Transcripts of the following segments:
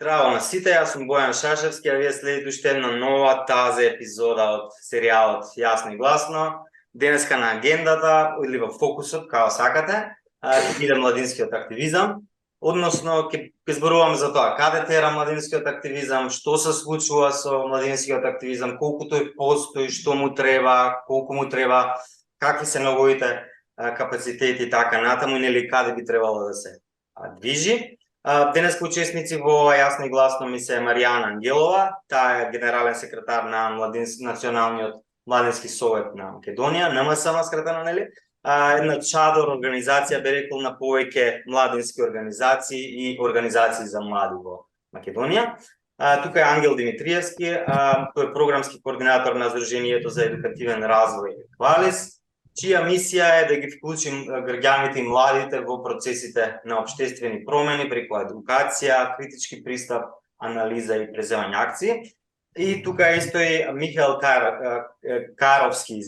Здраво на сите, јас сум Бојан Шашевски, а вие следите уште една нова тази епизода од серијалот Јасно и гласно. Денеска на агендата, или во фокусот, као сакате, ќе биде младинскиот активизам. Односно, ќе зборуваме за тоа каде тера младинскиот активизам, што се случува со младинскиот активизам, колку тој постои, што му треба, колку му треба, какви се неговите капацитети така натаму, или каде би требало да се движи. Денеска учесници во Јасно и гласно ми се Маријана Ангелова, таа е генерален секретар на Националниот младински совет на Македонија, НМСМ скратено, нели? Една чадор организација, би рекол, на повеќе младински организации и организации за млади во Македонија. Тука е Ангел Димитриевски, тој е програмски координатор на Сдруженијето за едукативен развој Квалис, чија мисија е да ги вклучим граѓаните и младите во процесите на општествени промени преку едукација, критички пристап, анализа и преземање акции. И тука исто и Михаел Каровски,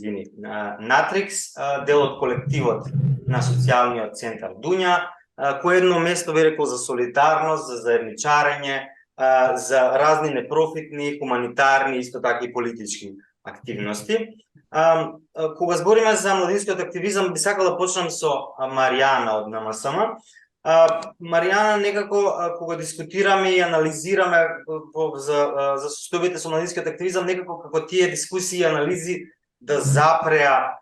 Натрикс, дел од колективот на социјалниот центар Дуња, кој едно место би рекол за солидарност, за заедничарење, за разни непрофитни, хуманитарни, исто така и политички активности. Кога збориме за младинскиот активизам, би сакал да почнам со Маријана од НМСМ. Маријана, некако кога дискутираме и анализираме за состојбите со младинскиот активизам, некако како тие дискусии и анализи да запреа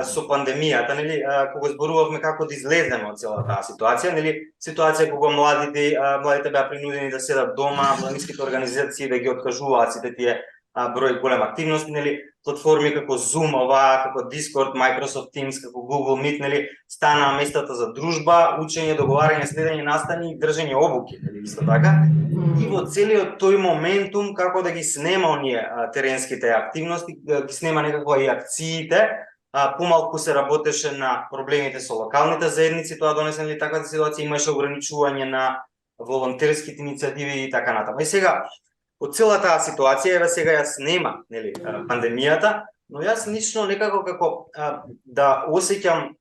со пандемијата, нели, кога зборувавме како да излеземе од целата таа ситуација, нели, ситуација кога младите беа принудени да седат дома, младинските организации да ги откажуваат сите тие број голема активност, нели, платформи како Zoom, како Discord, Microsoft Teams, како Google Meet, нели, стана местата за дружба, учење, договарање, следење настани и држење обуки, нели, исто така. И во целиот тој моментум како да ги снема оние теренските активности, ги снема некако и акциите, помалку се работеше на проблемите со локалните заедници, тоа донесе, нели, таквата ситуација, имаше ограничување на волонтерските иницијативи и така натаму. И сега од целата таа ситуација, еве сега ја снема, нели, пандемијата, но јас лично некако како да осеќам,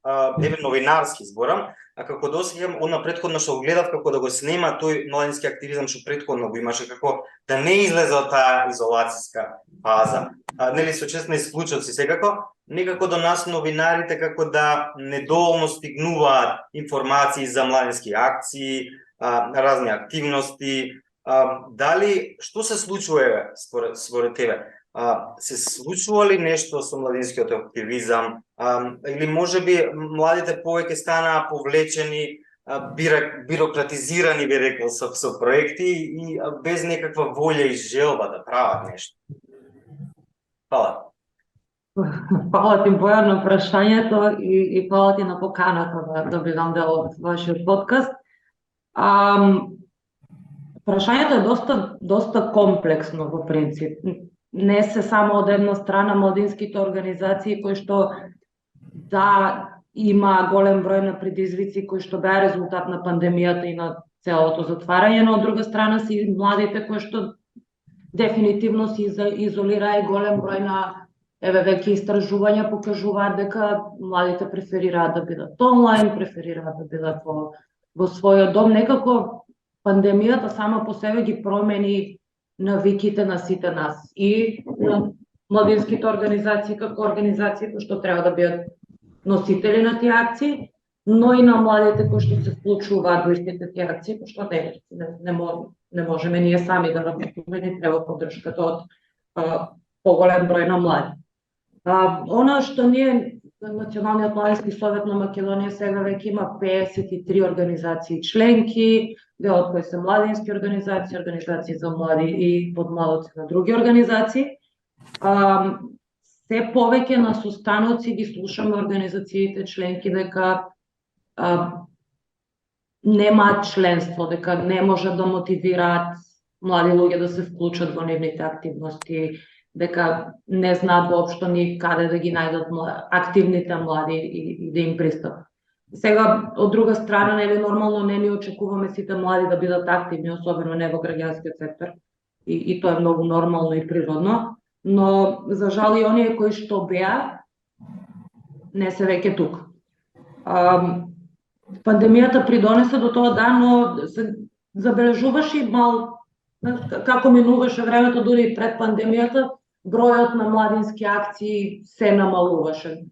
еве новинарски зборам, како да осеќам она претходно што го гледав како да го снема тој младински активизам што претходно го имаше, како да не излезе од таа изолацијска фаза. Нели, со честни исклучоци секако, некако до нас новинарите како да недоволно стигнуваат информации за младински акции, разни активности. Дали, што се случува според тебе? Се случува ли нешто со младинскиот активизам? Или можеби младите повеќе станаа повлечени, бирократизирани, би рекол, со проекти и без некаква волја и желба да прават нешто? Фала. Фала ти, Бојан, на прашањето и фала ти на поканата да бидам дел од вашиот подкаст. Прашањето е доста комплексно во принцип. Не се само од една страна младинските организации кои што има голем број на предизвици кои што беа резултат на пандемијата и на целото затварање, но од друга страна се и младите кои што дефинитивно се изолираа и голем број на веќе истражувања покажуваат дека младите преферираат да бидат онлайн, преферираат да бидат во својот дом. Некако пандемијата сама по себе ги промени навиките на сите нас и на младинските организации како организации кои што треба да бидат носители на тие акции, но и на младите кои што се вклучуваат во истите тие акции, кои што не можеме ние сами да работиме, не треба поддршката од поголем број на млади. Она што ние, Националниот младински совет на Македонија, сега веќе има 53 организации членки, дел од кои се младински организации, организации за млади и подмладоци на други организации. Се повеќе на состаноци ги слушаме организациите членки дека немаат членство, дека не можат да мотивираат млади луѓе да се вклучат во нивните активности, дека не знаат воопшто ни каде да ги најдат активните млади и да им пристапат. Сега, од друга страна, нели нормално не ни очекуваме сите млади да бидат активни, особено не во граѓанскиот сектор, и тоа е многу нормално и природно, но за жал и оние кои што беа не се веќе тука. Пандемијата придонесе до тоа, да, но се забележуваше и како минуваше времето, дури и пред пандемијата, бројот на младински акции се намалуваше.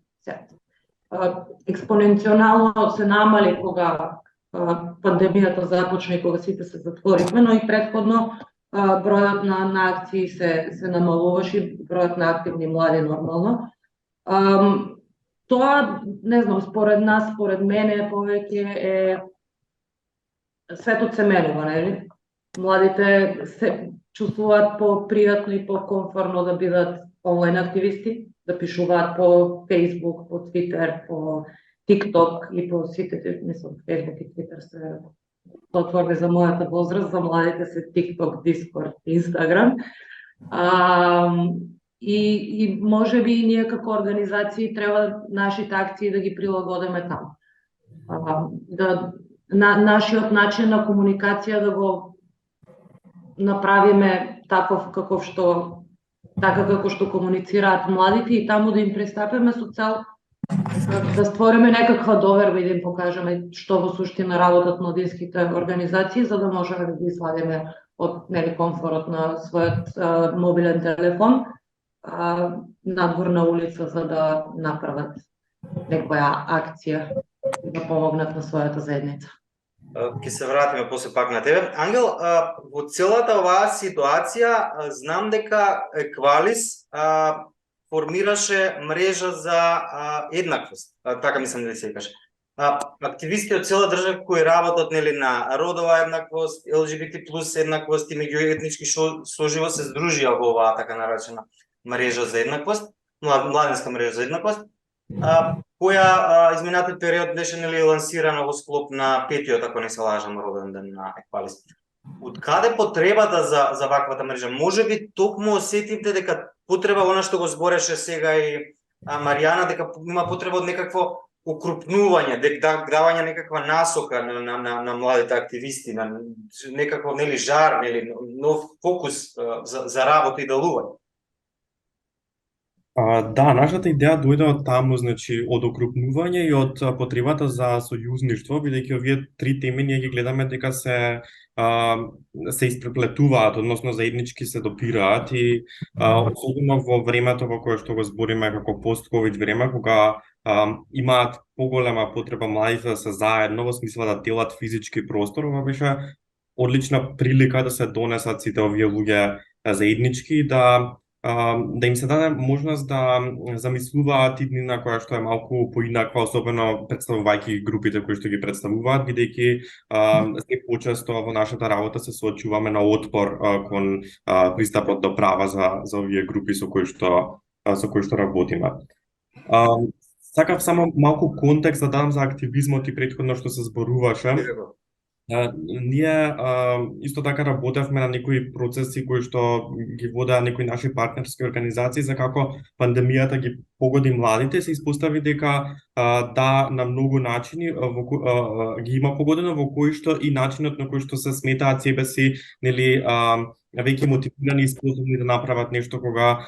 Експоненционално се намали кога пандемијата започна и кога сите се затворивме, но и предходно бројот на акции се намалуваше, бројот на активни млади нормално. Тоа, не знам, според нас, според мене, повеќе светот се менува, нели? Младите се чувствуваат по-пријатно и по-комфортно да бидат онлайн активисти, да пишуваат по Facebook, по Twitter, по TikTok и по сите, мислам, Facebook и Twitter се отворени за мојата возраст, за младите се TikTok, Discord, Instagram. И може би и ние како организации треба нашите акции да ги прилагодиме таму. Нашиот начин на комуникација да го направиме таков како што комуницираат младите и таму да им пристапиме со цел да створиме некаква доверба и да им покажеме што во суштина работат младинските организации, за да можеме да ги извадиме од комфорот на својот мобилен телефон надвор на улица, за да направат некоја акција и да помогнат на својата заедница. Ќе се вратиме после пак на тебе. Ангел, во целата оваа ситуација знам дека Еквалис формираше мрежа за еднаквост. Така мислам да се каже. Активисти од цела држава кои работат на родова еднаквост, ЛГБТ плюс еднаквост и меѓуетнички соживот се здружија во оваа така наречена мрежа за еднаквост, младинска мрежа за еднаквост, која изминатиот период беше лансирана во склоп на 5-тиот, ако не се лажам, роден ден на Еквалис. Од каде потребата за ваквата мрежа? Може би токму осетивте дека потреба, она што го збореше сега и Маријана, дека има потреба од некакво укрупнување, давање некаква насока на младите активисти, на некакво жар, нов фокус за работа и делување. Да, нашата идеја дојде од таму, значи од окрупнување и од потребата за сојузништво, бидејќи овие три теми ние ги гледаме дека се испреплетуваат, односно заеднички се допираат и особено во времето во кое што го збориме како пост-ковид време, кога имаат поголема потреба младите да се заедно во смисла да делат физички простор, ова беше одлична прилика да се донесат сите овие луѓе заеднички, да им се даде можност да замислуваат иднина која што е малку поинаква, особено представувајќи групите кои што ги представуваат, бидејќи се почесто во нашата работа се соочуваме на отпор кон пристапот до права за овие групи со кои што работиме. Сакав само малку контекст да дадам за активизмот и претходно што се зборуваше. Ние исто така работевме на некои процеси кои што ги водеа некои наши партнерски организации за како пандемијата ги погоди младите. Се испостави дека да, на многу начини ги има погодено, во кои што и начинот на кој што се сметаат себе си, веќе мотивирани и способни да направат нешто кога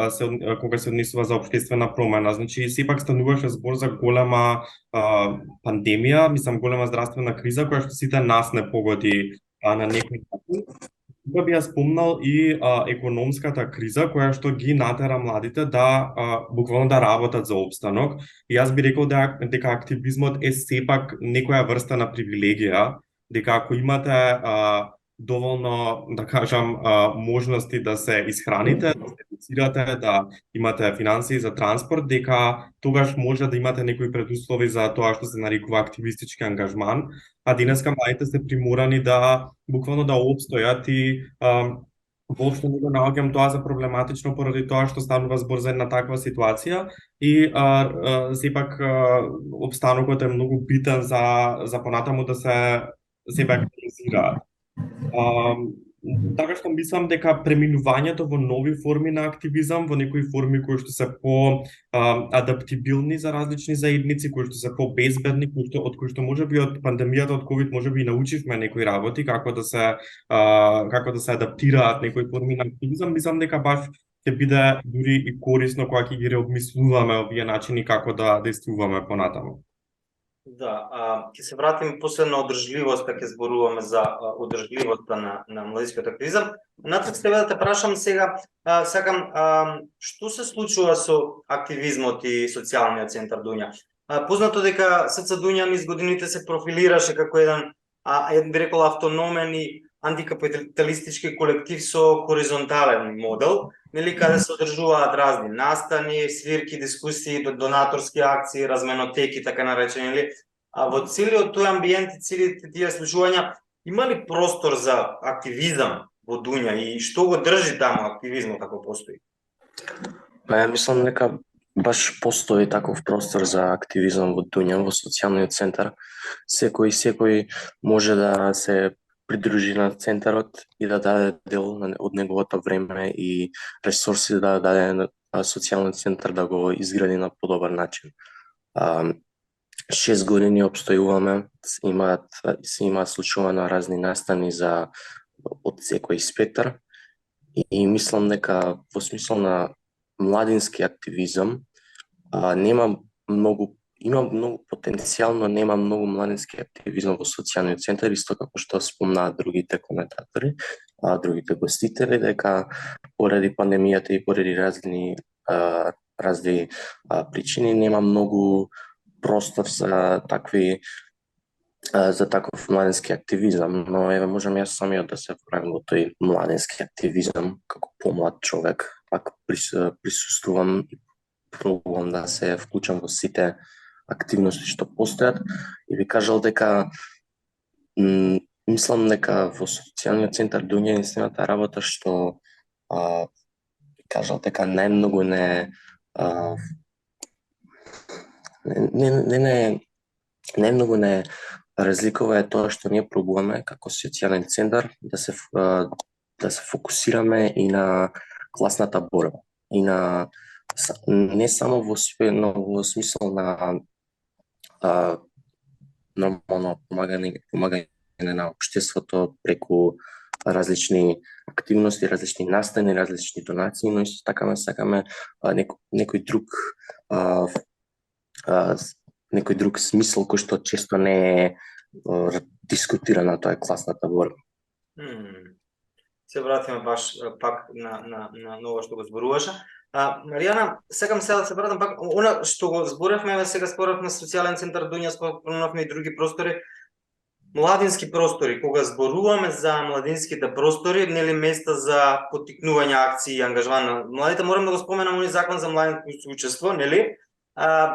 се однесува за општествена промена. Значи, сепак стануваше збор за голема пандемија, мислам голема здравствена криза која што сите нас не погоди на некој начин. Тука би ја спомнал и економската криза која што ги натера младите да буквално да работат за опстанок. И јас би рекол дека активизмот е сепак некоја врста на привилегија, дека ако имате доволно, да кажам, можности да се исхраните, да се едуцирате, да имате финансии за транспорт, дека тогаш може да имате некои предуслови за тоа што се нарекува активистички ангажман, а денеска младите се приморани да буквално да опстојат и воопшто не го наоѓам тоа за проблематично поради тоа што станува збор за една таква ситуација и сепак опстанокот е многу битен за понатаму да се сепак активизираат. Така што мислам дека преминувањето во нови форми на активизам, во некои форми кои што се по адаптибилни за различни заедници, кои што се по безбедни, од кои што можеби од пандемијата од ковид можеби и научивме некои работи како да се адаптираат некои форми на активизам, мислам дека баш ќе биде дури и корисно кога ќе ги реобмислуваме овие начини како да действуваме понатаму. Да, ќе се вратиме после на одржливоста, ќе зборуваме за одржливоста на младинскиот активизам. Натаму тебе да те прашам сега, сакам, што се случува со активизмот и социјалниот центар Дунја? Познато дека СЦ Дунја низ годините се профилираше како еден, би рекол, автономен и антикапиталистички колектив со хоризонтален модел, нели, каде се одржуваат разни настани, свирки, дискусии, донаторски акции, разменотеки, така наречени, нели? А во целиот тој амбиент и целите тие случувања, има ли простор за активизам во Дунја и што го држи таму активизмот ако постои? Па ја мислам дека баш постои таков простор за активизам во Дунја, во социјалниот центар. Секој може да се придружи на центарот и да даде дел од неговото време и ресурси да даде на социјалниот центар да го изгради на подобар начин. 6 години обстојуваме, се имаат случувано разни настани за од секој спектар и мислам дека во смисла на младински активизам има многу потенцијал, но нема многу младински активизам во социјалниот центар, исто како што спомнаат другите коментатори, другите гостители, дека поради пандемијата и поради разни причини нема многу простор за таков младински активизам, но еве можам јас самиот да се вправам во тој младински активизам како помлад човек, пак присуствувам и пробувам да се вклучам во сите активности што постојат и би кажал дека мислам дека во социјалниот центар Дунја единствената работа што би кажал дека најмногу најмногу не разликува е тоа што ние пробуваме како социјален центар да се фокусираме и на класната борба и на не само во смисол на нормално помагање на општеството преку различни активности, различни настани, различни донации, но исто така сакаме некој друг смисол кој што често не е дискутирана, тоа е класната борба. Се вратиме баш пак на ова што го зборуваше. Маријана, сакам сега да се вратам пак она што го зборевме, сега споравме социјален центар Дунја, споменавме и други простори. Младински простори, кога зборуваме за младинските простори, нели места за поттикнување акции и ангажман на младите, морам да го споменам оној закон за младинско учество, нели?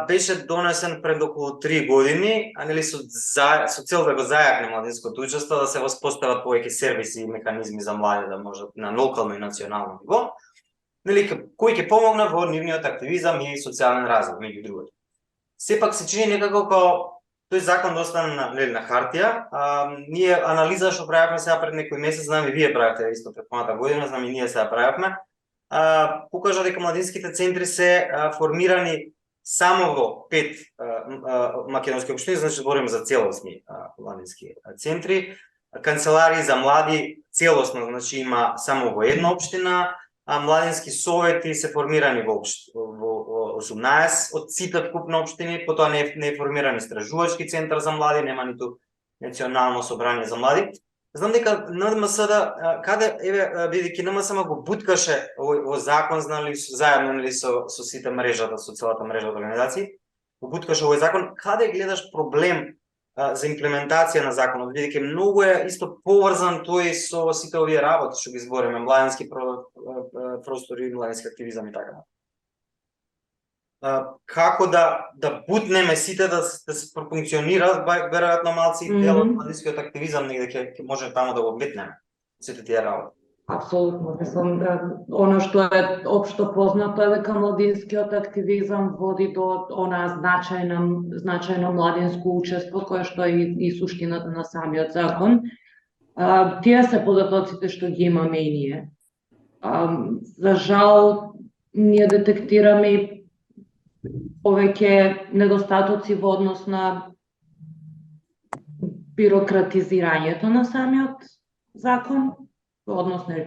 Беше донесен пред околу 3 години, нели со цел да го зајакне младинското учество, да се воспостават повеќе сервиси и механизми за млади да можат на локално и национално ниво, нели, кој ќе помогне во нивниот активизам и социјален развој, меѓу другото. Сепак се чини некако како тој закон да остане на хартија. Ние анализа што правевме сега пред некој месец, знам и вие правите исто претходната година, знам и ние сега правевме, покажа дека младинските центри се формирани само во 5 македонски општини, значи збориме за целосни младински центри. Канцеларии за млади целосно, значи има само во една општина, младински совети се формирани во 18 од сите вкупно општини, потоа не е формиран истражувачки центар за млади, нема ниту национално собрание за млади. Знам дека НМС каде бидејќи НМС го буткаше во закон, знали заедно нели со сите мрежата, со целата мрежа од организации, го буткаше овој закон, каде гледаш проблем за имплементација на законот, бидејќи многу е исто поврзан тој со сите овие работи што ги збориме, младински простори, младински активизам и така. Како да бутнеме сите да се профункционираат, веројатно малци дел од младинскиот активизам негде ќе може таму да го метнеме сите тие работи. Апсолутно, мислам оно што е општо познато е дека младинскиот активизам води до она значајно младинско учество кое што е и суштината на самиот закон. Тие се податоците што ги имаме и ние. За жал, ние детектираме повеќе недостатоци во однос на бирократизирањето на самиот закон, односно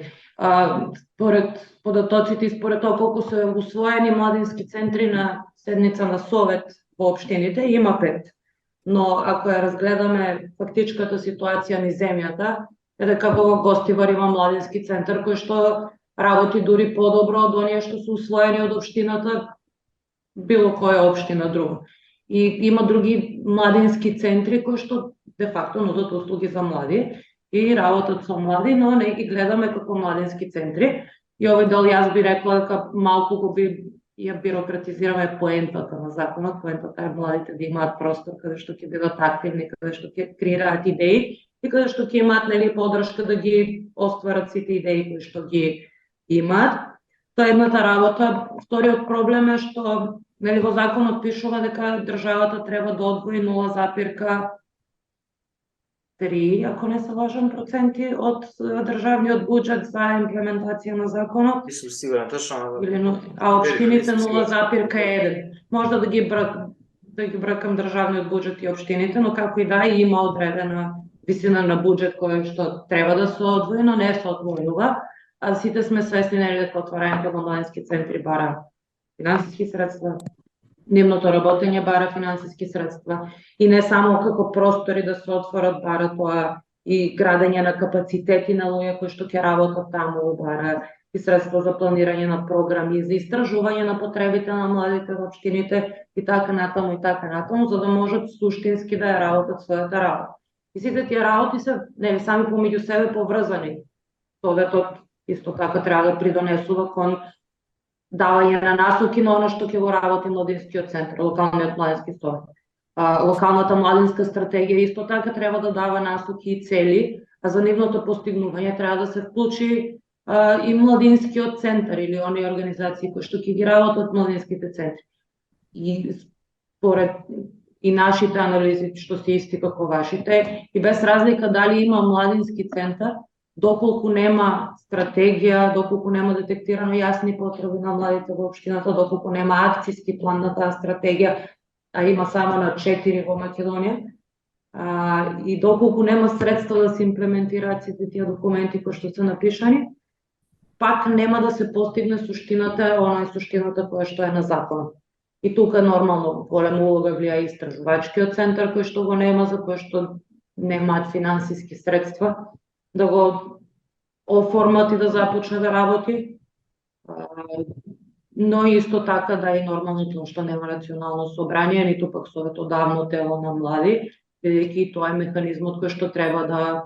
според податоците и според тоа колку се усвоени младински центри на седница на совет во општините, има 5. Но ако ја разгледаме фактичката ситуација низ земјата, е дека во Гостивар има младински центар кој што работи дури подобро од оние што се усвоени од општината, било која општина друга. И има други младински центри кои што де факто нудат услуги за млади и работат со млади, но не ги гледаме како младински центри. И овој дел јас би рекла дека малку го би ја бирократизираме поентата на законот. Поентата е младите да имаат простор каде што ќе бидат активни, каде што ќе креираат идеи и каде што ќе имаат поддршка да ги остварат сите идеи кои што ги имаат. Тоа е едната работа. Вториот проблем е што во законот пишува дека државата треба да одвои 0,3, ако не се лажам, проценти од државниот буџет за имплементација на законот. Мислам сигурен точно. А општините 0,1. Можда да ги бракам државниот буџет и општините, но како и да, има одредена висина на буџет кој што треба да се одвои, но не се одвојува. А сите сме свесни дека отварањето на младински центри бара финансиски средства, нивното работење бара финансиски средства и не само како простори да се отворат, бара тоа и градење на капацитети на луѓе кои што ќе работат таму, бара и средства за планирање на програми, за истражување на потребите на младите во општините и така натаму, за да можат суштински да ја работат својата работа. И сите тие работи се сами помеѓу себе поврзани. Советот исто така треба да придонесува кон давање на насоки на оно што ќе го работи младинскиот центар, локалниот младински совет. Локалната младинска стратегија исто така треба да дава насоки и цели, а за нивното постигнување треба да се вклучи и младинскиот центар или оние организации кои што ќе ги работат младинските центри. И според и нашите анализи што се исти како вашите, и без разлика дали има младински центар, доколку нема стратегија, доколку нема детектирано јасни потреби на младите во општината, доколку нема акцијски план на таа стратегија, а има само на 4 во Македонија, и доколку нема средства да се имплементираат сите тие документи кои што се напишани, пак нема да се постигне суштината, она е суштината која што е на законот. И тука нормално голема улога влија и истражувачкиот центар кој што го нема, за кој што немаат финансиски средства да го оформат и да започне да работи. Но исто така да и нормално тоа што нема национално собрание, ниту пак советодавно тело на млади, бидејќи тоа е механизмот кој што треба да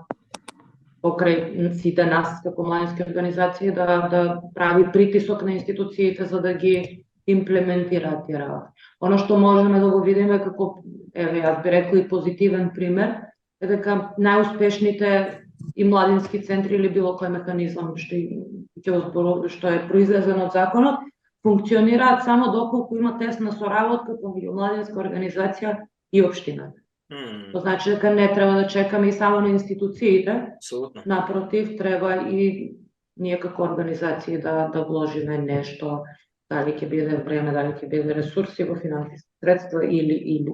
покрај сите нас како младински организации да прави притисок на институциите за да ги имплементираат тие работи. Оно што можеме да го видиме како, јас би рекла и позитивен пример, е дека најуспешните и младински центри или било кој механизам што е произлезен од законот, функционираат само доколку има тесна соработка помеѓу младинска организација и општината. Тоа значи дека не треба да чекаме и само на институциите. Апсолутно. Напротив, треба и ние како организации да вложиме нешто, дали ќе биде време, дали ќе биде ресурси во финансиски средства или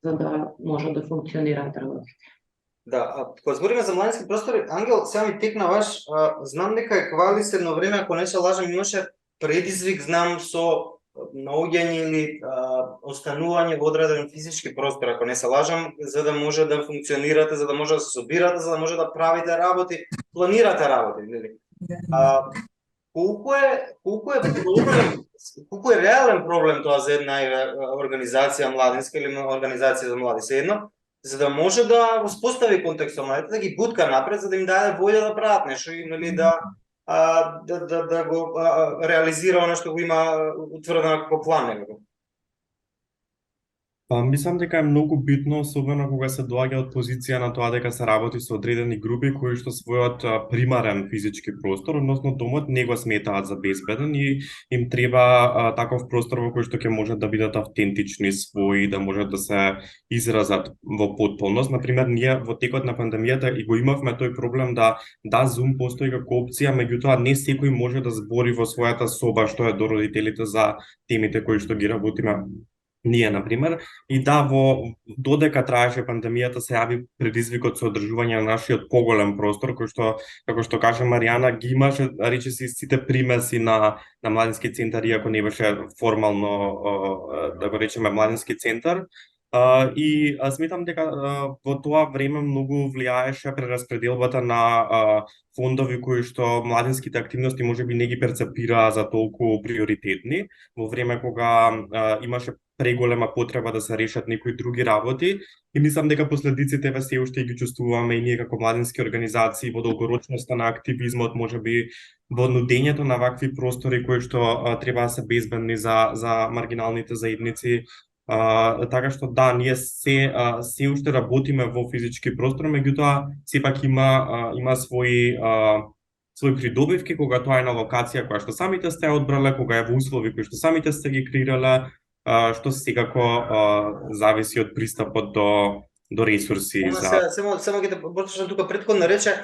за да може да функционираат работите. Да, кога збориме за младински простори, Ангел, сега ми текна знам дека Еквалис едно време, ако не се лажам, имаше предизвик, знам, со наоѓање или останување во одреден физички простор, ако не се лажам, за да може да функционирате, за да може да се собирате, за да може да правите работи, планирате работи, нели? Колку е реален проблем тоа за една организација младинска или организација за млади, седно, за да може да воспостави контекст со младите, да ги бутка напред, за да им даде волја да прават нешто и да го реализира оно што го има утврдено како план некако. Мислам дека е многу битно, особено кога се доаѓа од позиција на тоа дека се работи со одредени групи кои што својот примарен физички простор, односно домот, не го сметаат за безбеден и им треба таков простор во кој што ќе можат да бидат автентични, своји, да можат да се изразат во потполност. Например, ние во текот на пандемијата и го имавме тој проблем да Zoom постои како опција, меѓутоа не секој може да збори во својата соба што е до родителите за темите кои што ги работиме ние, например, и додека траеше пандемијата, се јави предизвикот со одржување на нашиот поголем простор, кој што, како што каже Маријана, ги имаше, речиси, сите примеси на младински центар, иако не беше формално, да го речеме, младински центар. И сметам дека во тоа време многу влијаеше прераспределбата на фондови кои што младинските активности можеби не ги перцепираа за толку приоритетни, во време кога имаше преголема потреба да се решат некои други работи. И мислам дека последиците еве се уште ги чувствуваме и ние како младински организации во долгорочноста на активизмот, можеби во нудењето на вакви простори кои што треба да се безбедни за маргиналните заедници. Така што да, ние се уште работиме во физички простор, меѓутоа сепак има свои придобивки кога тоа е на локација која што самите сте одбрале, кога е во услови кои што самите сте ги креирале, што секако зависи од пристапот до ресурси за... Само ќе те поточнам тука, претходно рече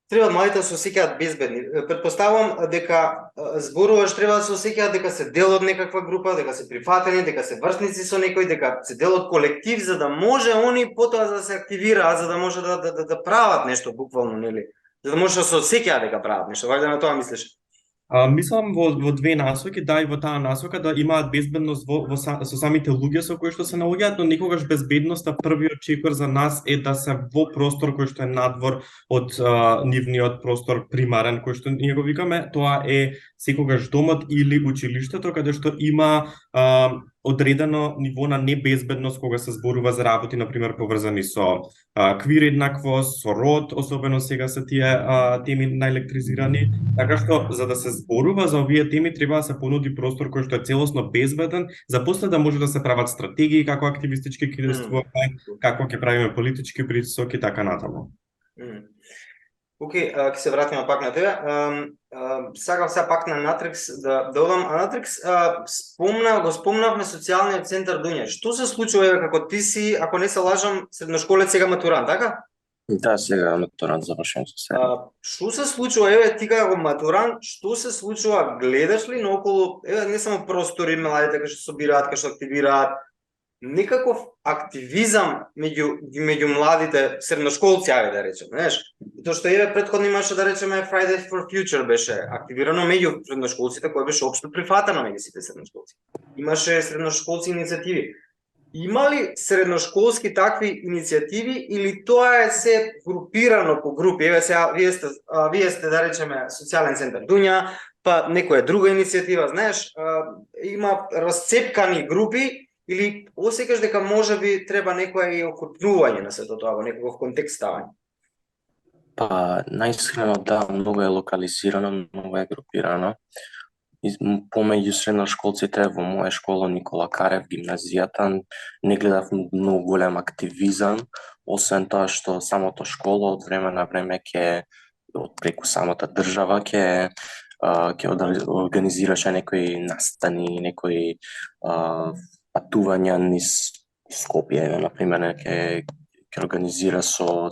треба младите да се осеќаат безбедни. Претпоставувам дека зборуваш треба да се осеќаат дека се дел од некаква група, дека се прифатени, дека се врсници со некој, дека се дел од колектив за да може они потоа да се активираат, за да може да прават нешто буквално, нели? За да може да се осеќаат дека прават нешто. Вајде на тоа мислиш? Мислам во две насоки, да, и во таа насока да имаат безбедност со самите луѓе со кои што се наоѓаат, но никогаш безбедноста првиот чекор за нас е да се во простор кој што е надвор од нивниот простор примарен, кој што ние го викаме, тоа е секогаш домот или училиштето, каде што има одредено ниво на небезбедност кога се зборува за работи, например, поврзани со квир еднаквост, со род, особено сега се тие теми наелектризирани. Така што, за да се зборува за овие теми, треба да се понуди простор кој што е целосно безбеден, за после да може да се прават стратегии како активистички ќе действуваме, како ќе правиме политички притисоки, така натаму. Океј, ќе се вратиме пак на тебе. Сакав сега пак на Натрикс да одам. Натрикс, го спомнавме социјалниот центар Дуња. Што се случува еве како ти си, ако не се лажам, средношколец, сега матурант, така? Да, сега матурант завршувам со сега. Што се случува еве ти како матурант, што се случува, гледаш ли наоколу, еве не само простори младите кои што собираат, кои што активираат, некаков активизам меѓу младите средношколци, ајде да речем, знаеш? Тоа што еве претходно имаше да речеме Fridays for Future беше активирано меѓу средношколците, кој беше општо прифатено меѓу сите средношколци. Имаше средношколци иницијативи. Има ли средношколски такви иницијативи или тоа е се групирано по групи? Еве сега вие сте да речеме социјален центар Дуња, па некоја друга иницијатива, знаеш, има расцепкани групи. Или осекаш дека можеби треба некоја окрупнување на сето тоа во некаков контекст ставање? Па, наискрено да, многу е локализирано, многу е групирано. Помеѓу средношколците во моја школа Никола Карев, гимназијата, не гледав многу голем активизам, освен тоа што самото школа од време на време ќе преку самата држава ќе организираше некои настани, некои патувања низ Скопје, например, ќе организира со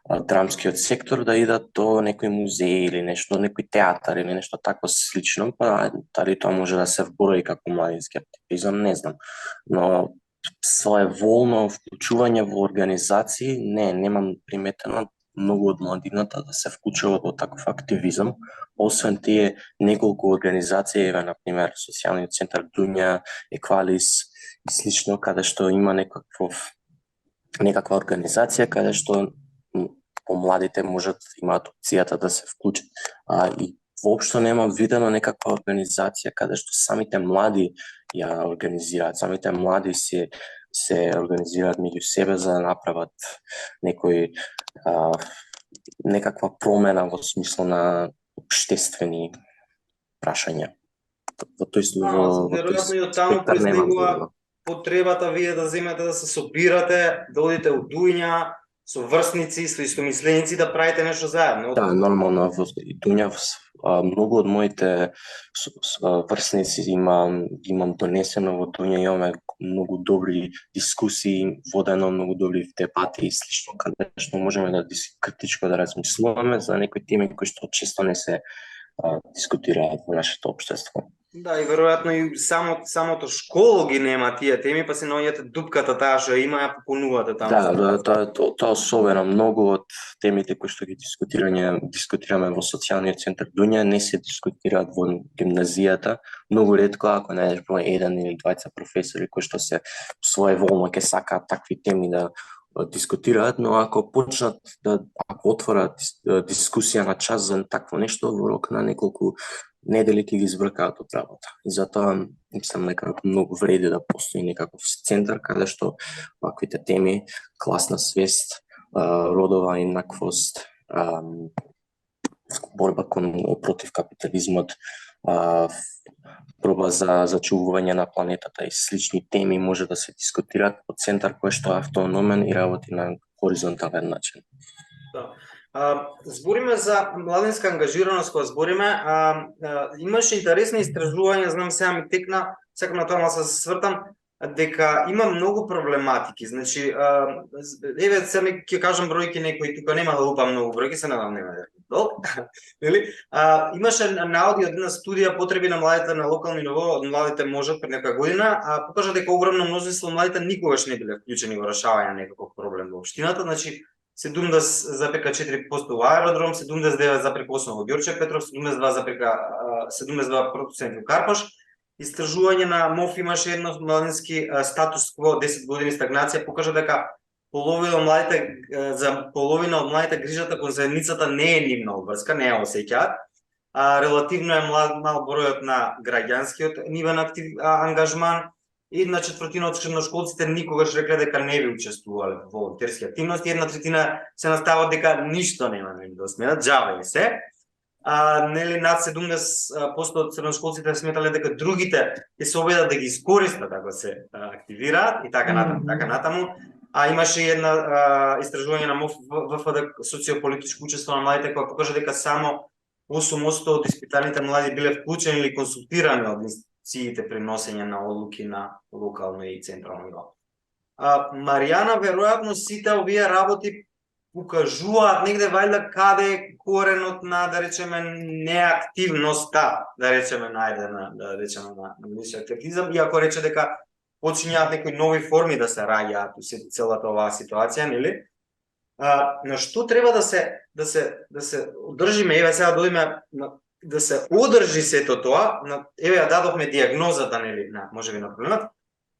драмскиот сектор да идат до некој музеј или нешто, некој театар или нешто такво слично, па дали тоа може да се вброи како младински активизам, не знам. Но своеволно вклучување во организации, немам приметено многу од младината да се вклучуваат во таков активизам, освен тие неколку организации, еве, например, Социјалниот центар Дуња, Еквалис и слично, каде што има некаква организација каде што помладите можат имаат опцијата да се вклучат. И воопшто нема видено некаква организација каде што самите млади ја организираат, самите млади се организираат меѓу себе за да направат некаква промена во смисло на општествени прашања. Веројатно и од таму произлегува потребата вие да земете да се собирате, да одите у Дуња со врсници, со истомисленици да правите нешто заедно. Да, нормално во Дуња многу од моите врсници имам донесено во Дуња, имаме многу добри дискусии, водено многу добри дебати и слично, каде што можеме да критичко да размислуваме за некои теми кои што често не се дискутираат во нашето општество. Да, и веројатно и самото школо ги нема тие теми, па се наоѓате дупката таа што има ја попунувате таму. Тоа особено многу од темите кои што ги дискутираме во социјалниот центар Дуња не се дискутираат во гимназијата. Многу ретко ако најдеш број еден или двајца професори кои што се своеволно ќе сакаат такви теми да дискутираат, но ако почнат ако отворат дискусија на час за такво нешто, во рок на неколку недели ќе ги збркаат од работа. И затоа мислам дека многу вреди да постои некаков центар каде што ваквите теми, класна свест, родова еднаквост, борба против капитализмот, борба за зачувување на планетата и слични теми може да се дискутираат од центар кој што е автономен и работи на хоризонтален начин. Да. Збориме за младинска ангажираност, кога збориме, имаше интересни истражувања, знам сега ми текна, сакам на тоа да се свртам, дека има многу проблематики. Значи, еве сега ќе кажам бројки некои, тука нема да лупам многу бројки, се надам нема да долг. Нели? Имаше наоди од една студија потреби на младите на локални ниво, младите можат пред нека година, покажа дека огромно мнозинство младите никогаш не биле вклучени во решавање на некаков проблем во општината, значи 70,4% во аеродром, 79,8% во Ѓорче Петров, 72% во Карпаш. Истражување на МОФ имаше едно младински статус кво 10 години стагнација, покажа дека за половина од младите грижата кон заедницата не е нивна обврска, не ја осеќаат. Релативно е мал бројот на граѓанскиот нивен ангажман и на четвртина од средношколците никогаш рекле дека не би учествувале во волонтерски активности, една третина се настават дека ништо нема да им досмеат, џабе се. Нели над 70% од средношколците сметале дека другите ќе се обидат да ги искористат ако се активираат и така натаму. Имаше една истражување на МОФ ВФД социополитичко учество на младите која покажа дека само 8% од испитаните млади биле вклучени или консултирани од институциите при носење на одлуки на локално и централно ниво. Маријана, веројатно сите овие работи покажуваат негде вајда каде е коренот на, да речеме, неактивноста, да речеме, на младински активизам, иако рече дека почињаат некои нови форми да се раѓаат у целата оваа ситуација, нели? На што треба да се одржиме, еве сега дојме да се одржи сето тоа, еве ја дадовме дијагнозата, нели, можеби на проблемот,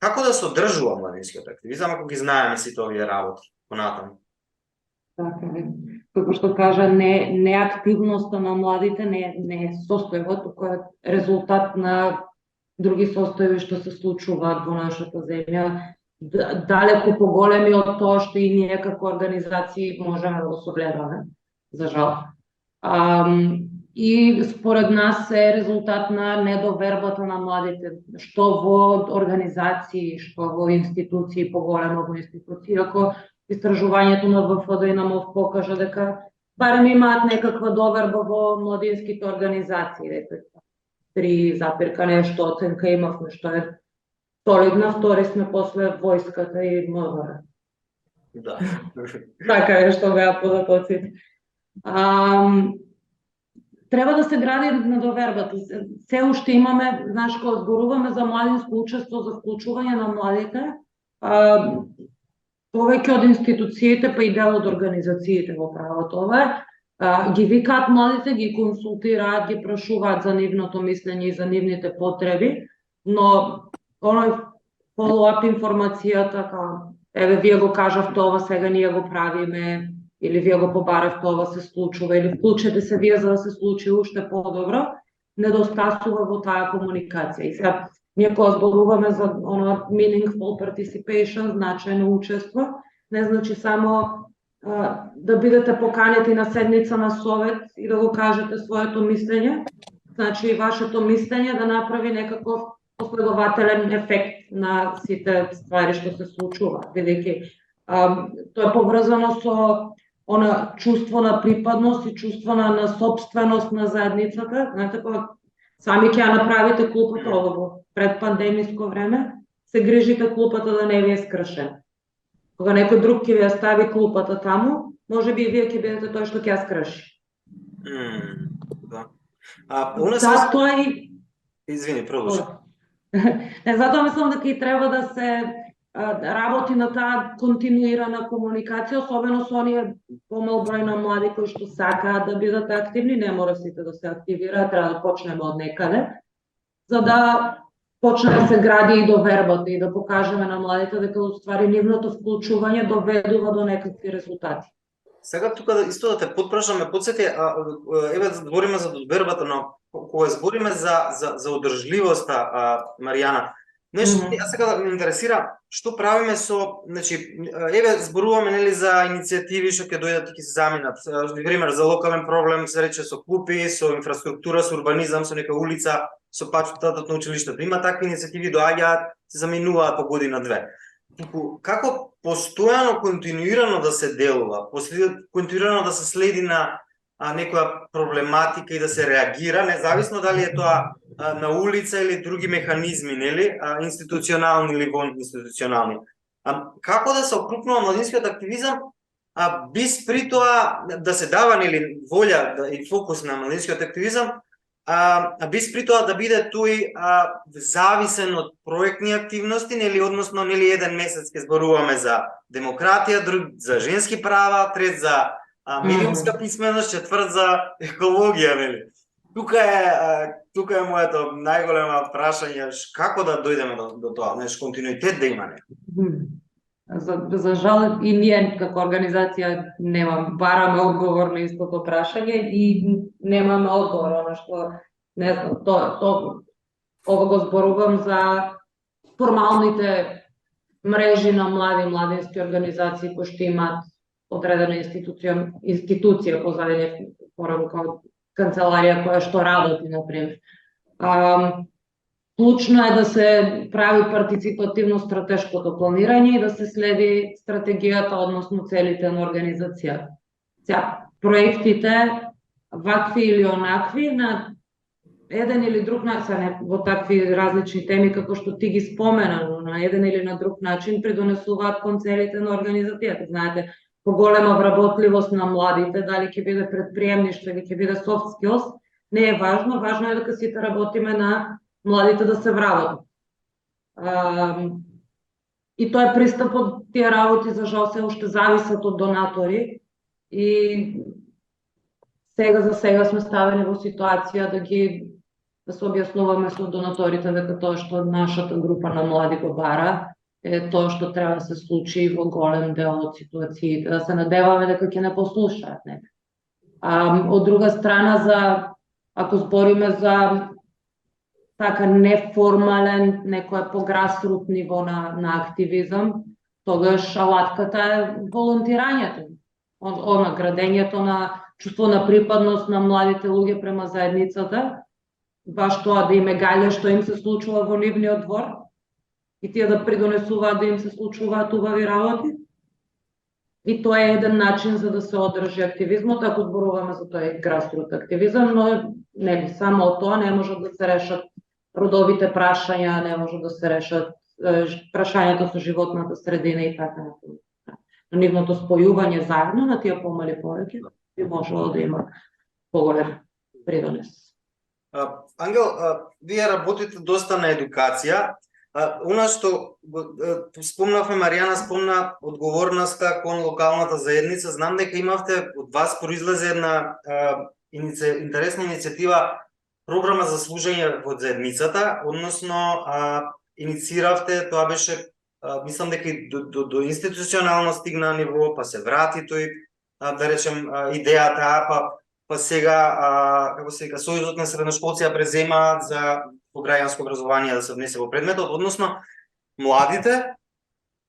како да се одржува младинскиот активизам ако ги знаеме сите овие работи понатаму? Така е. Како што кажа, неактивноста на младите не е состојба, туку е резултат на други состојби што се случуваат во нашата земја, далеку поголеми од тоа што и ние како организации можеме да го согледаме, за жал. И според нас е резултат на недовербата на младите, што во организации, што во институции, поголемо во институции, ако истражувањето на ВФД и на МОВ покажа дека барем имаат некаква доверба во младинските организации, 3 нешто оценка имавме, што е солидна, втори сме после војската и МВР. Да. Така е што беа податоците. Треба да се гради на довербата. Се уште имаме, знаеш, кога зборуваме за младинско учество, за вклучување на младите, повеќе од институциите, па и дел од организациите во правото ова, ги викаат младите, ги консултираат, ги прашуваат за нивното мислење и за нивните потреби, но оној follow-up информацијата, еве вие го кажавте ова, сега ние го правиме, или вие го побаравте, ова се случува, или вклучете се вие за да се случи уште подобро, недостасува во таа комуникација. И сега, ние кога зборуваме за meaningful participation, значајно учество, не значи само да бидете поканети на седница на совет и да го кажете своето мислење, значи и вашето мислење да направи некаков последователен ефект на сите ствари што се случуваат, бидејќи тоа е поврзано со чувство на припадност и чувство на собственост на заедницата. Знаете, кога сами ќе ја направите клупата, во предпандемиско време, се грижите клупата да не ви е скршена. Кога некој друг ќе ви ја стави клупата таму, може би и вие ќе бидете тој што ќе ја скрши. Да. Тоа и Извини, продолжи. Не, затоа мислам дека и треба да се работи на таа континуирана комуникација, особено со оние помал број на млади кои што сакаат да бидат активни, не мора сите да се активираат, треба да почнеме од некаде, за да почне да се гради и довербата и да покажеме на младите дека уствари нивното вклучување доведува до некакви резултати. Сега тука исто да те потпрашам, ме потсети, еве збориме за довербата, но кога збориме за одржливоста, Маријана, јас сега ме интересира што правиме со, значи, еве зборуваме нели за иницијативи што ќе дојдат и ќе се заминат. Пример за локален проблем се рече со клупи, со инфраструктура, со урбанизам, со нека улица, со патот на училиштето. Има такви иницијативи доаѓаат, се заминуваат по година-две. Како постојано, континуирано да се делува, континуирано да се следи на некоја проблематика и да се реагира, независно дали е тоа на улица или други механизми, нели, институционални или институционални. Како да се окрупнува младинскиот активизам, без при тоа да се дава нели волја и фокус на младинскиот активизам, без при тоа да биде тој зависен од проектни активности, нели, односно нели еден месец ќе зборуваме за демократија, друг за женски права, трет за медиумска писменост, четврт за екологија, нели. Тука е моето најголемо прашање, како да дојдеме до тоа, континуитет да има некој. За жал и ние како организација бараме одговор на истото прашање и немаме одговор, она што не знам, ова го зборувам за формалните мрежи на младински организации кои што имаат одредена институција позади порано како канцеларија која што работи, например. Клучно е да се прави партиципативно стратешкото планирање и да се следи стратегијата, односно целите на организацијата. Проектите, вакви или онакви, на еден или друг начин, во такви различни теми како што ти ги спомена, но на еден или на друг начин придонесуваат кон целите на организацијата. Знаете, поголема вработливост на младите, дали ќе биде предприемништво или ќе биде soft skills, не е важно, важно е дека сите работиме на младите да се вработат. И тој пристапот, тие работи за жал се уште зависат од донатори и за сега сме ставени во ситуација да се објаснуваме со донаторите дека тоа што нашата група на млади го бара е тоа што треба да се случи во голем дел од ситуациите, да се надеваме дека ќе не послушаат. Од друга страна, ако збориме за така неформален, некој пограсрут ниво на активизам, тогаш алатката е волонтирањето, градењето на чувство на припадност на младите луѓе према заедницата, баш тоа да им е гаље што им се случува во нивниот двор и тие да придонесуваат да им се случуваат убави работи. И тоа е еден начин за да се одржи активизмот, ако зборуваме за тој грасрут активизам, но не само од тоа не можат да се решат родовите прашања, не може да се решат прашањата со животната средина и така натаму. На нивното спојување заедно на тие помали повеќе би можело да има поголем придонес. Ангел, вие работите доста на едукација. Она што спомнавме, Маријана спомна одговорноста кон локалната заедница. Знам дека имавте, од вас произлезе една интересна иницијатива, програма за служење во заедницата, односно иницииравте, тоа беше, мислам дека и до институционално стигна ниво, па се врати тој, да речем, идејата, па сега, како се вика, Сојузот на средношколци ја презема за граѓанско образование да се внесе во предметот, односно младите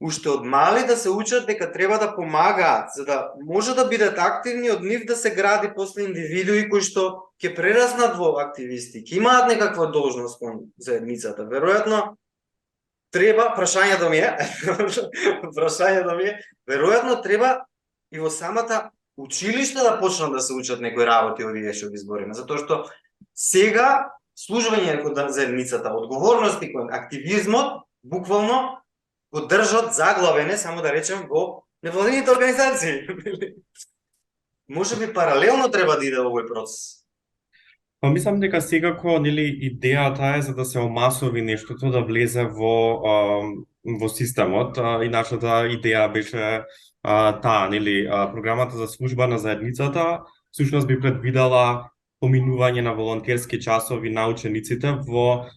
уште од мали да се учат дека треба да помагаат, за да може да бидат активни, од нив да се гради после индивидуи кои што ќе прераснат во активисти, ќе имаат некаква должност кон заедницата. Веројатно треба, прашањето ми е, веројатно треба и во самата училиште да почнат да се учат некои работи овие што ги збориме, затоа што сега службење кон заедницата, одговорности кон активизмот, буквално го држат заглавене, само да речем, во невладините организации. Може би паралелно треба да иде овој процес. Па мислам дека секако нели идејата е за да се омасови нештото да влезе во системот, и нашата идеја беше таа нели програмата за служба на заедницата всушност би предвидела поминување на волонтерски часови на учениците во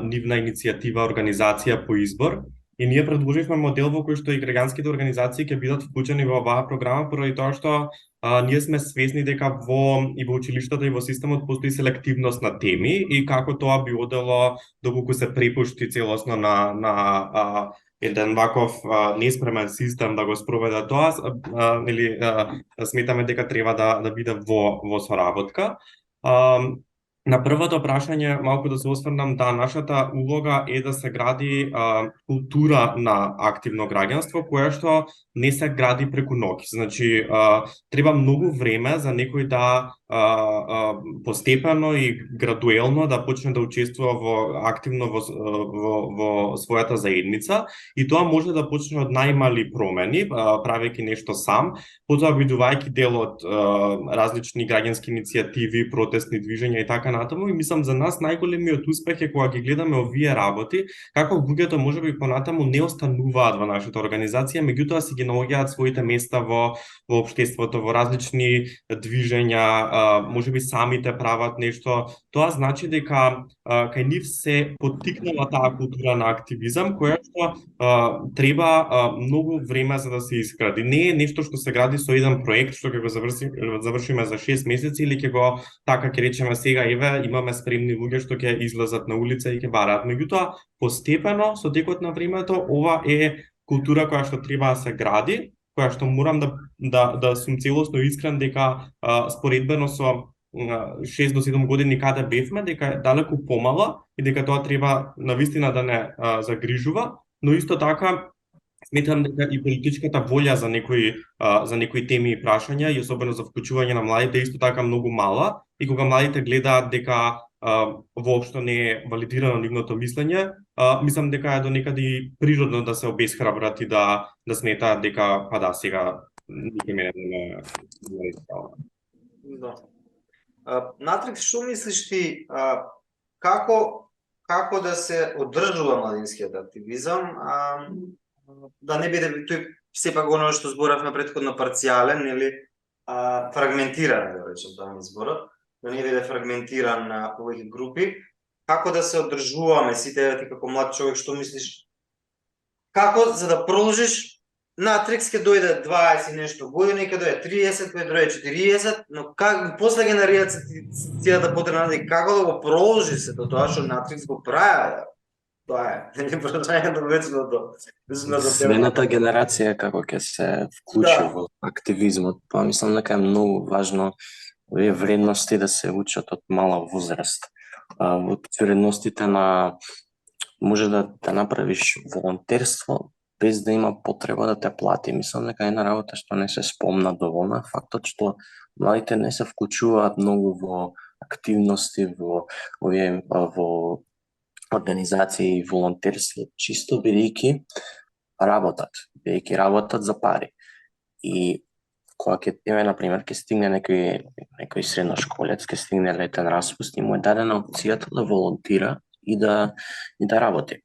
нивна иницијатива организација по избор. И ние предложивме модел во кој што и граѓанските организации ќе бидат вклучени во оваа програма поради тоа што ние сме свесни дека и во училиштата и во системот постои селективност на теми и како тоа би одело доколку се препушти целосно на еден ваков неспремен систем да го спроведе тоа, нели сметаме дека треба да биде во соработка. На првото прашање, малку да се осврнам, нашата улога е да се гради култура на активно граѓанство, која што не се гради преку ноќ. Значи, треба многу време за некој да постепено и градуелно да почне да учествува активно во својата заедница, и тоа може да почне од најмали промени, правејќи нешто сам, потоа бидувајќи дел од различни граѓански иницијативи, протестни движења и така натаму. И мислам за нас најголемиот успех е кога ги гледаме овие работи, како луѓето можеби понатаму не остануваат во нашата организација, меѓутоа си ги наоѓаат своите места во општеството, во различни движења, можеби самите прават нешто. Тоа значи дека кај нив се поттикнала таа култура на активизам, која што треба многу време за да се изгради. Не е нешто што се гради со еден проект што ќе го завршиме за 6 месеци или ќе го така ќе речеме сега еве имаме спремни луѓе што ќе излезат на улица и ќе бараат. Меѓутоа постепено со текот на времето ова е култура која што треба да се гради, која што морам да сум целосно искрен дека споредбено со 6 до 7 години каде бевме, дека е далеку помала и дека тоа треба навистина да не загрижува, но исто така сметам дека и политичката волја за некои теми и прашања и особено за вклучување на младите исто така многу мала, и кога младите гледаат дека воопшто не е валидирано нивното мислење, мислам дека е до некаде и природно да се обесхрабрат и да сметаат дека па да сега никој мене не Да. Натрик, што мислиш ти, како да се одржува младинскиот активизам, да не биде тој сепак оно што зборавме претходно парцијален или фрагментиран, да речем тоа зборот, да не биде фрагментиран на повеќе групи, како да се одржуваме сите, ти како млад човек, што мислиш, како за да продолжиш? Натрик ќе дојде 20 нешто години, ќе дојде 30, ќе дојде 40, но после генерацијата потребна да како да го продолжи се тоа што Натрик го прави. Тоа е прашањето вечното. Следната генерација како ќе се вклучи во активизмот, па мислам дека е многу важно овие вредности да се учат од мала возраст. Во вредностите на може да направиш волонтерство без да има потреба да те плати. Мислам дека една работа што не се спомна доволно, фактот што младите не се вклучуваат многу во активности, во организации и волонтерство, чисто бидејќи работат за пари. И кога на пример, ќе стигне некој средношколец, ќе стигне летен распуст и му е дадена опцијата да волонтира и да работи.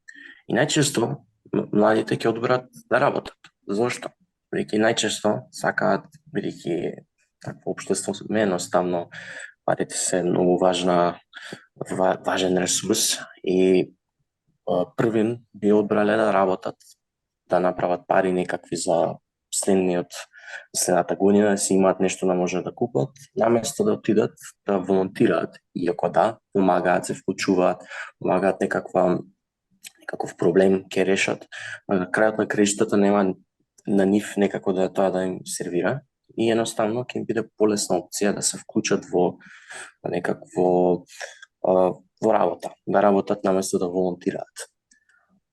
И најчесто младите ќе одберат да работат. Зошто? Бидејќи најчесто сакаат, бидејќи такво општество не едноставно, парите се многу важен ресурс и првин би одбрале да работат, да направат пари некакви за следната година, да си имаат нешто да може да купат, наместо да отидат да волонтираат, иако помагаат, се вклучуваат, помагаат некаков проблем ќе решат, на крајот на краиштата нема на нив некако да тоа да им сервира и едноставно ќе им биде полесна опција да се вклучат во работа, да работат наместо да волонтираат.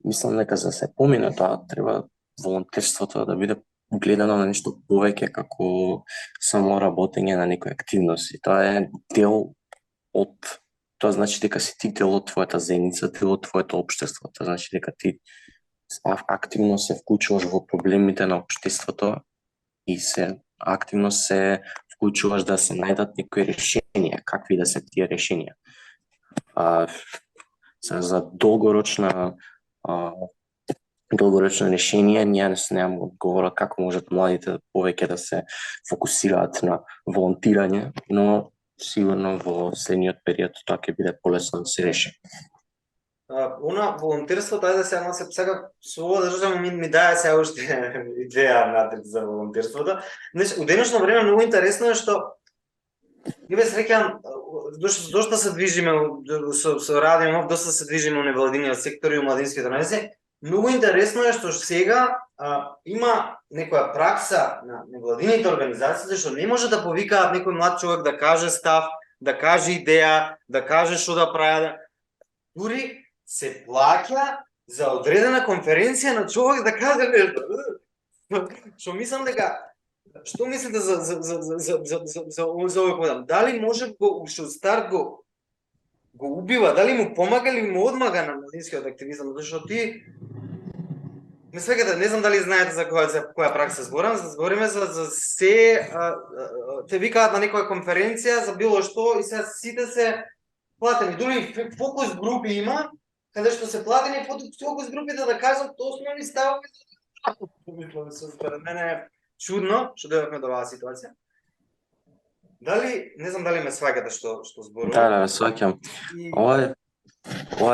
Мислам дека за да се помине тоа треба волонтерството да биде гледано на нешто повеќе како само работење на некои активности. Тоа е дел од тоа значи дека си ти дел од твојата заедница, дел од твоето општество. Тоа значи дека ти активно се вклучуваш во проблемите на општеството и активно се вклучуваш да се најдат некои решенија, какви да се тие решенија. За долгорочно решение, ние немам одговора како можат младите повеќе да се фокусираат на волонтирање, но сигурно во следниот период тоа ќе биде полесно да се реши. Волонтерството, ајде сега со да ми дае сега уште идеја натред за волонтерството. Значи, у денешно време многу интересно е што Ибе среќам, дошта се движиме со радио, доста се движиме у невладиниот сектор и у младинските организации. Многу интересно е што сега има некоја пракса на невладините организации што не може да повикаат некој млад човек да каже став, да каже идеја, да каже што да прави. Дури се плаќа за одредена конференција на човек да каже нешто. Што мислам дека што мислите за овој подам? Дали може уште од старт го убива, дали му помага или му одмага на младинскиот активизам, зашто ти ме свекате, не знам дали знаете за која пракса збориме за се те викаат на некоја конференција за било што и сега сите се платени. Дури фокус групи има, каде што се платени фокус групите да кажат основни ставови. Според мене чудно што дојдовме до оваа ситуација. Дали, не знам дали ме сваќате што зборувам. Да, сваќам. Ова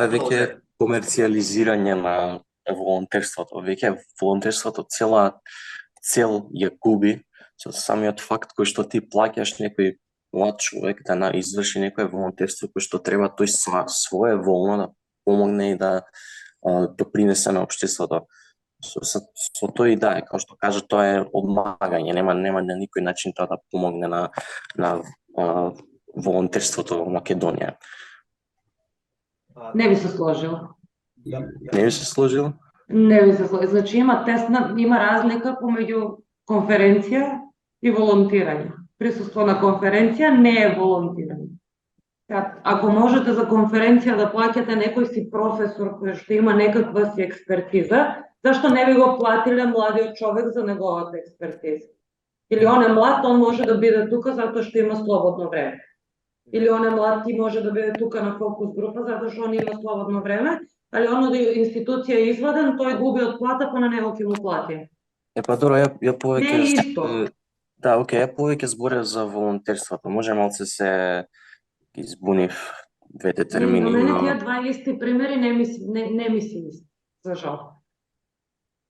е веќе комерцијализирање на волонтерството. Веќе волонтерството цела цел ја губи со самиот факт кој што ти плаќаш некој млад човек да изврши некое волонтерство кој што треба тој своеволно да помогне и да допринесе на општеството. Со тој да, како што кажа, тоа е одмагање, нема на никој начин тоа да помогне на волонтерството во Македонија. Не би се сложил. Не би се сложил? Не би се сложил. Значи има разлика помеѓу конференција и волонтирање. Присуство на конференција не е волонтирање. Ако можете за конференција да плаќате некој си професор кој што има некаква си експертиза, зашто не би го платиле младиот човек за неговата експертиза? Или он е млад, он може да биде тука затоа што има слободно време. Или он е млад, ти може да биде тука на фокус група затоа што он има слободно време, али он од институција е изваден, тој губи од плата, па на него ќе му плати. Па добро, ја повеќе... Не е исто. Да, окей, ја повеќе зборев за волонтерството. Може малце се избунив двете термини. На мене тие два исти примери не ми се исти, за жал.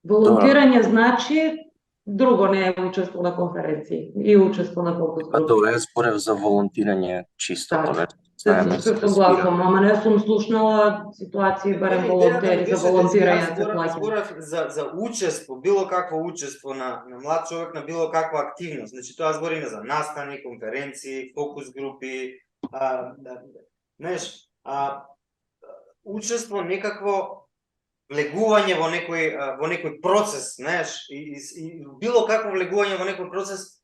Волонтирање значи друго, не е учество на конференции и учество на фокус групи. Па добро, ја зборев за волонтирање чисто тоа. Се согласувам, ама не сум слушнала ситуации барем волонтери за волонтирање се плаќа. Зборев за учество, било какво учество на млад човек на било каква активност. Значи тоа збориме за настани, конференции, фокус групи, знаеш, учество некакво влегување во некој процес, знаеш, и било какво влегување во некој процес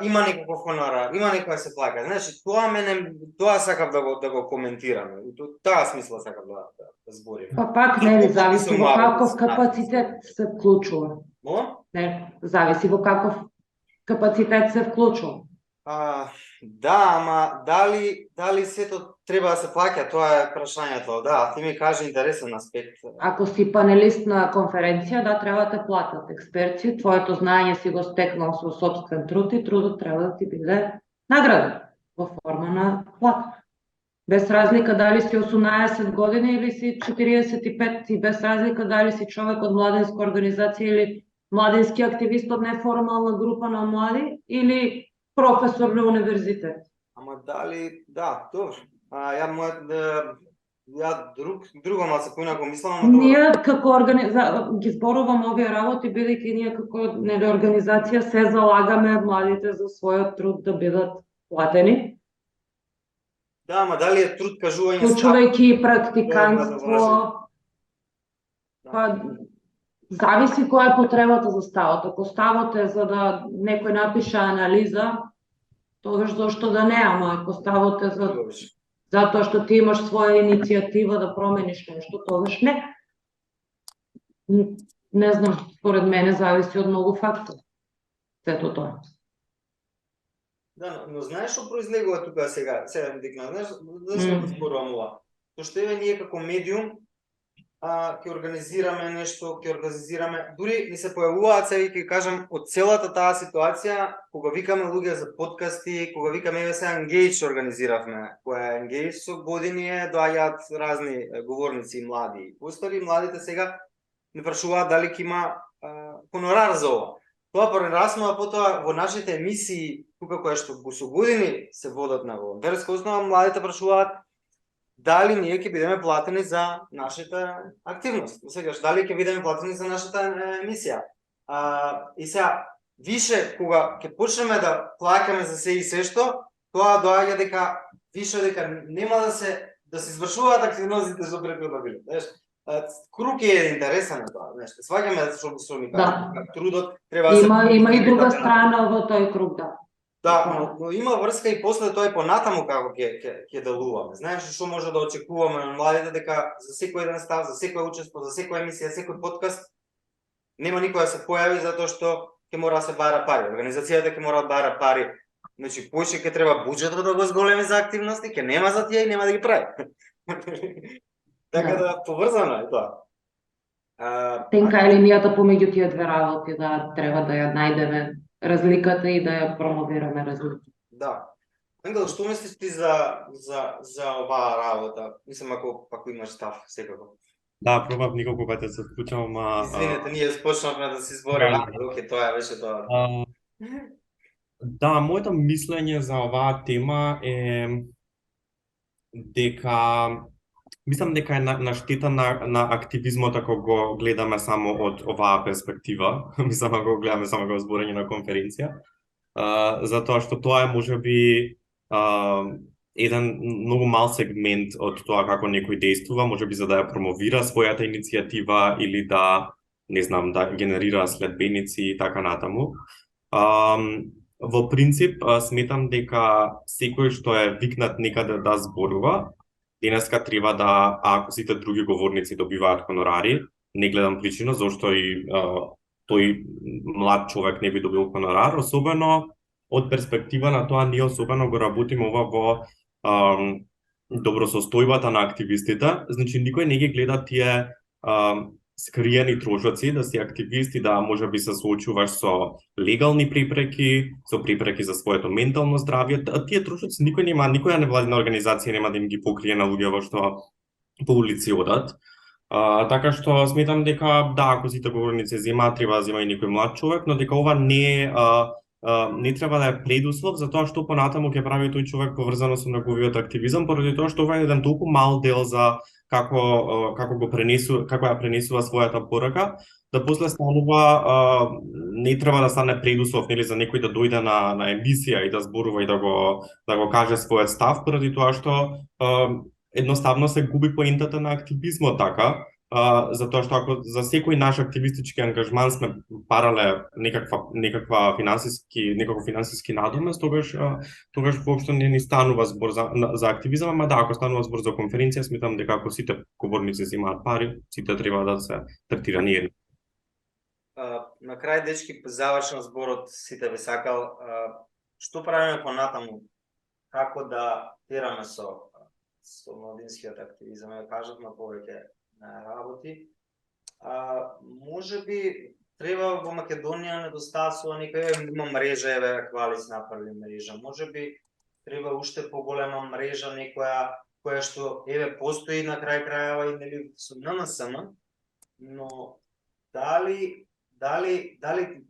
има некој хонорар, има некој се плаќа. Значи, тоа сакав да го коментираме. Таа смисла сакав да зборим. Па пак не зависи во каков капацитет се вклучува. Не, зависи во каков капацитет се вклучува. Да, ама дали сето треба да се плаќа, тоа е прашањето. Да, ти ми кажи интересен аспект. Ако си панелист на конференција, да, треба да те платат експерти, твоето знаење си го стекнал со сопствен труд и трудот треба да ти биде награден во форма на плата. Без разлика дали си 18 години или си 45 и без разлика дали си човек од младинска организација или младински активист од неформална група на млади или професор на универзитет. Ама дали, да, добро. Друго малце поинаку мислам, ама добро. Ние како ги зборувам овие работи, бидејќи ние како организација се залагаме младите за својот труд да бидат платени. Да, ама дали е труд кажување вклучувајќи практикантство, па зависи која е потребата за ставот. Ако ставот е за да некој напише анализа, тогаш зошто да не, ама ако ставот е затоа што ти имаш своја иницијатива да промениш нешто, тогаш не. Не знам, според мене зависи од многу фактори. Сето тоа. Да, но знаеш што произлегува тука сега ми дикна, знаеш, зашто зборувам ова? Тоа што еве ние како медиум ќе организираме нешто, дури ни се појавуваат сега ќе кажам од целата таа ситуација, кога викаме луѓе за подкасти, кога викаме еве сега Engage организиравме, која Engage со години доаѓаат разни говорници млади. Постари младите сега не прашуваат дали ќе има хонорар за ова. Тоа прераснува потоа во нашите емисии, тука која што со години се водат на волонтерска основа, младите прашуваат дали ние ќе бидеме платени за нашата активност. Сегаш, дали ќе бидеме платени за нашата емисија. И сега, више, кога ќе почнеме да плаќаме за се и се што, тоа доаѓа дека нема да се извршуваат активностите што претходно биле. Круг е интересен на тоа, нешто. Сваќаме што ми кажа, трудот треба да се... Има и друга страна во тој круг, да. Да, но има врска и после тоа и понатаму како ќе делуваме. Знаеш што може да очекуваме на младите, дека за секој еден став, за секој учество, за секоја емисија, секој подкаст нема никој да се појави затоа што ќе мора да се бара пари. Организацијата ќе мора да бара пари. Значи, поише ќе треба буџетот да го зголеми за активности, ќе нема за тие и нема да ги прави. Така да поврзано е тоа. Тенка е линијата помеѓу тие две работи, да треба да ја најдеме разликата и да ја промовираме разликата. Да. Ангел, што мислиш ти за оваа работа? Мислам, ако имаш став, секако. Да, пробав николку пати да се вклучам, Извинете, ние спочнавме да си збориме, окей, тоа беше тоа. Да, моето мислење за оваа тема е дека мислам дека е на штета на активизмот ако го гледаме само од оваа перспектива. Мислам ако го гледаме само како зборење на конференција. Затоа што тоа е можеби еден многу мал сегмент од тоа како некој действува, можеби за да ја промовира својата иницијатива или да, не знам, да генерира следбеници и така натаму. Во принцип, сметам дека секој што е викнат некаде да зборува, денеска треба да, ако сите други говорници добиваат хонорари, не гледам причина зашто и тој млад човек не би добил хонорар, особено од перспектива на тоа ние особено го работиме ова во добросостојбата на активистите, значи никој не ги гледа тие скриени трошоци, да си активист и да можеби се соочуваш со легални препреки, со препреки за своето ментално здравје. Тие трошоци никој нема, никоја невладина организација нема да им ги покрие на луѓе што по улици одат. Така што сметам дека да, ако сите говорници земаат, треба да зема и некој млад човек, но дека ова не треба да е предуслов за тоа што понатаму ќе прави тој човек поврзано со неговиот активизам, поради тоа што ова е еден толку мал дел за како ја пренесува својата порака, да после станува не треба да стане предуслов, нели, за некој да дојде на емисија и да зборува и да го каже својот став, поради тоа што едноставно се губи поентата на активизмот, така. Затоа што ако за секој наш активистички ангажман сме парале некаков финансиски надомес, тогаш воопшто не ни станува збор за активизам, ама да, ако станува збор за конференција, сметам дека ако сите говорници земаат пари, сите треба да се третирани еднакво. На крај, дечки, завршен зборот сите би сакал, што правиме понатаму? Како да тераме со младинскиот активизам? Кажавме повеќе работи. Можеби треба во Македонија недостасува некоја има мрежа, еве Квалис направи мрежа. Можеби треба уште поголема мрежа некоја која што еве постои на крај крајава и нели со НМСМ, но дали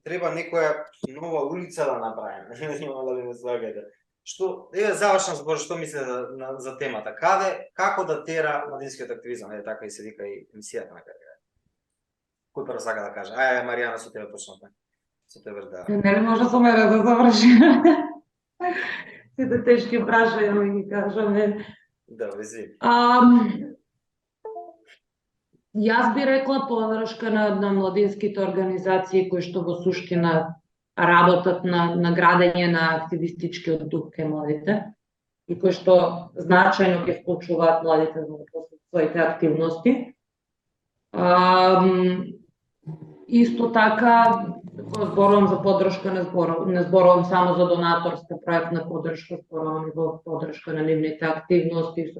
треба некоја нова улица да направиме? Нема да ме сваѓате. Што, еве завршен збор, што мислите за темата? Како да тера младинскиот активизам? Еве така и се вика и емисијата на крај. Кој прво сака да каже? Ај, Маријана, со тебе почнавме. Со тебе да. Нели може со мене да заврши? Сите тешки прашања да ги кажаме. Да, извини. Јас би рекла подршка на младинските организации кои што во суштина работат на градење на активистичкиот дух кај младите и кои што значајно ќе вклучуваат младите во своите активности. Исто така, кога зборувам за поддршка, не зборувам само за донаторска проектна поддршка, зборувам и во поддршка на нивните активности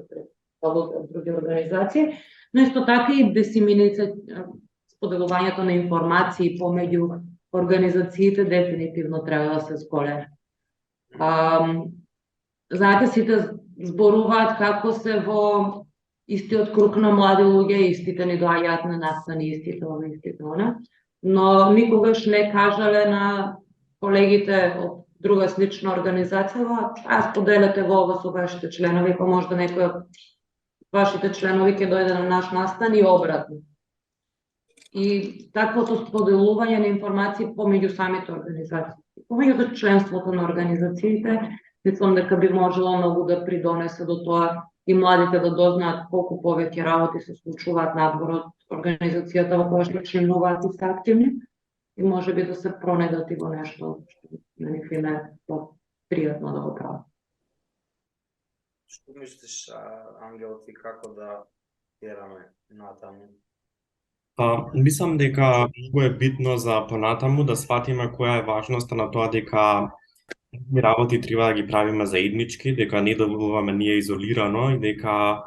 со други организации, но исто така и споделувањето на информации помеѓу организациите дефинитивно треба да се зголеми. Знаете, сите зборуваат како се во истиот круг на млади луѓе, истите ни доаѓаат на настани, истите ова, истите она, но никогаш не кажале на колегите од друга слична организација, споделете во ова со вашите членови, па можда некој од вашите членови ќе дојде на наш настан и обратно. И таквото споделување на информации помеѓу самите организации, помеѓу членството на организациите, мислам дека би можело многу да придонесе до тоа и младите да дознаат колку повеќе работи се случуваат надвор од организацијата во која што членуваат и се активни, и може би да се пронедат и во нешто што на нив им е пријатно да го прават. Што мислиш, Ангел, ти како да тераме натаму? Мислам дека многу е битно за понатаму да сватиме која е важноста на тоа дека работи треба да ги правиме заеднички, дека не делуваме ние изолирано и дека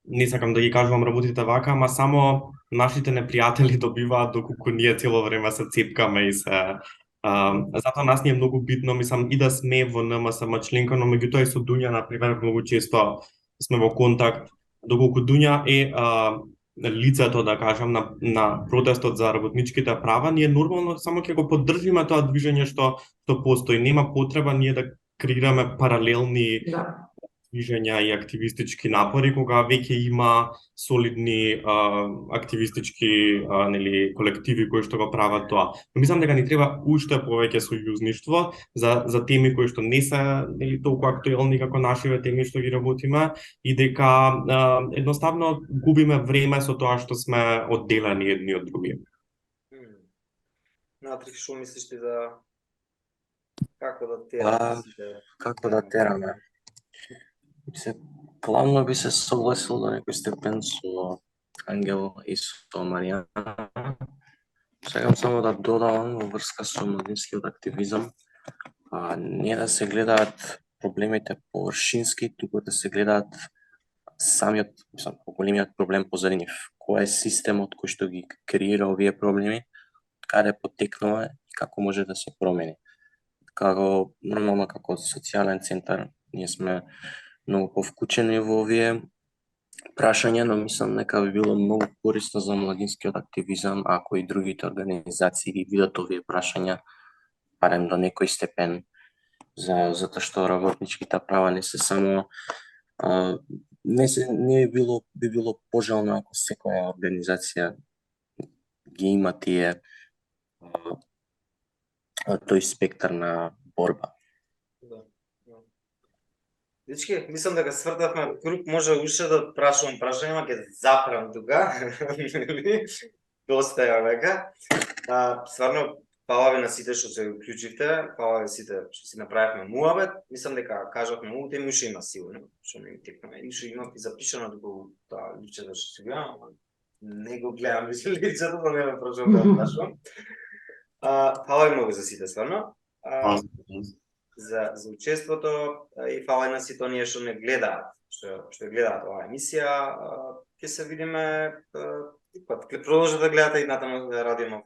не сакам да ги кажувам работите вака, ама само нашите непријатели добиваат доколку ние цело време се цепкаме и се затоа нас ни е многу битно, мислам, и да сме во НМСМ членка, но меѓутоа и со Дуња, например, многу често сме во контакт, доколку Дуња е лицето, да кажам, на протестот за работничките права, ние нормално само ќе го поддржиме тоа движење што постои. Нема потреба ние да креираме паралелни движења и активистички напори, кога веќе има солидни активистички колективи кои што го прават тоа. Но мислам дека ни треба уште повеќе сојузништво за теми кои што не се толку актуелни како нашиве теми што ги работиме и дека едноставно губиме време со тоа што сме одделени едни од други. Натрик, што мислиш ти за како да тераме? Како да тераме? Главно би се согласил до некој степен со Ангел и со Маријана. Сакам само да додам во врска со младинскиот активизам, не да се гледаат проблемите површински, туку да се гледаат самиот, поголемиот проблем позади нив. Кој е системот кој што ги креира овие проблеми, каде потекнува и како може да се промени. Како нормално како социјален центар ние сме многу повклучени во овие прашања, но мислам дека би било многу корисно за младинскиот активизам ако и другите организации ги видат овие прашања барем до некој степен, затоа што работничките права не се само не би било пожелно ако секоја организација ги има тие тој спектар на борба. Дечки, мислам дека свртавме круг, може уште да прашувам прашања, ќе запрам тука. Доста е века. Стварно, фала ви на сите што се уклучивте, фала ви сите што си направивме муабет. Мислам дека кажавме многу теми, уште има сигурно, што не ми текнаме. Уште има и запишано туку таа личето што се гледам, не го гледам личето, но не ме прашувам да прашувам. Фала ви многу за сите, стварно. За учеството и фала на сите оние што не гледаат, што гледаат оваа емисија. Ќе се видиме, ќе продолжите да гледате и натаму Радио